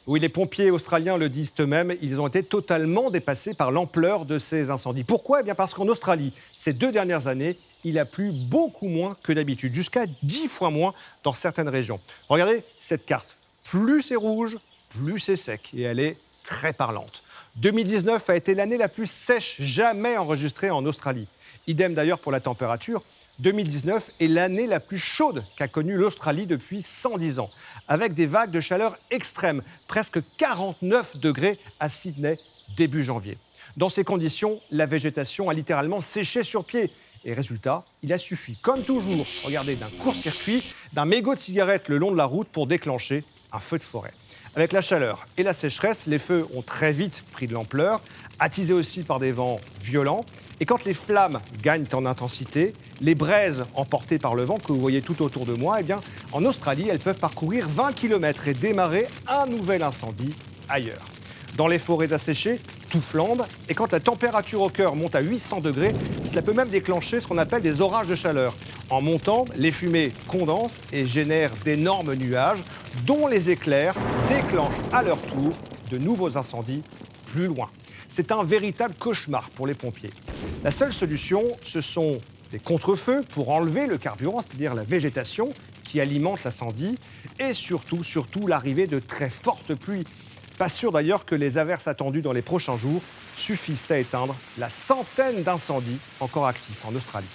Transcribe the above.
Oui, les pompiers australiens le disent eux-mêmes, ils ont été totalement dépassés par l'ampleur de ces incendies. Pourquoi? Eh bien parce qu'en Australie, ces 2 dernières années, il a plu beaucoup moins que d'habitude, jusqu'à 10 fois moins dans certaines régions. Regardez cette carte. Plus c'est rouge, plus c'est sec. Et elle est très parlante. 2019 a été l'année la plus sèche jamais enregistrée en Australie. Idem d'ailleurs pour la température. 2019 est l'année la plus chaude qu'a connue l'Australie depuis 110 ans, avec des vagues de chaleur extrêmes, presque 49 degrés à Sydney début janvier. Dans ces conditions, la végétation a littéralement séché sur pied. Et résultat, il a suffi, comme toujours, regardez, d'un court-circuit, d'un mégot de cigarette le long de la route pour déclencher un feu de forêt. Avec la chaleur et la sécheresse, les feux ont très vite pris de l'ampleur, attisés aussi par des vents violents. Et quand les flammes gagnent en intensité, les braises emportées par le vent que vous voyez tout autour de moi, eh bien, en Australie, elles peuvent parcourir 20 km et démarrer un nouvel incendie ailleurs. Dans les forêts asséchées, tout flambe. Et quand la température au cœur monte à 800 degrés, cela peut même déclencher ce qu'on appelle des orages de chaleur. En montant, les fumées condensent et génèrent d'énormes nuages, dont les éclairs déclenchent à leur tour de nouveaux incendies plus loin. C'est un véritable cauchemar pour les pompiers. La seule solution, ce sont des contre-feux pour enlever le carburant, c'est-à-dire la végétation qui alimente l'incendie, et surtout l'arrivée de très fortes pluies. Pas sûr d'ailleurs que les averses attendues dans les prochains jours suffisent à éteindre la centaine d'incendies encore actifs en Australie.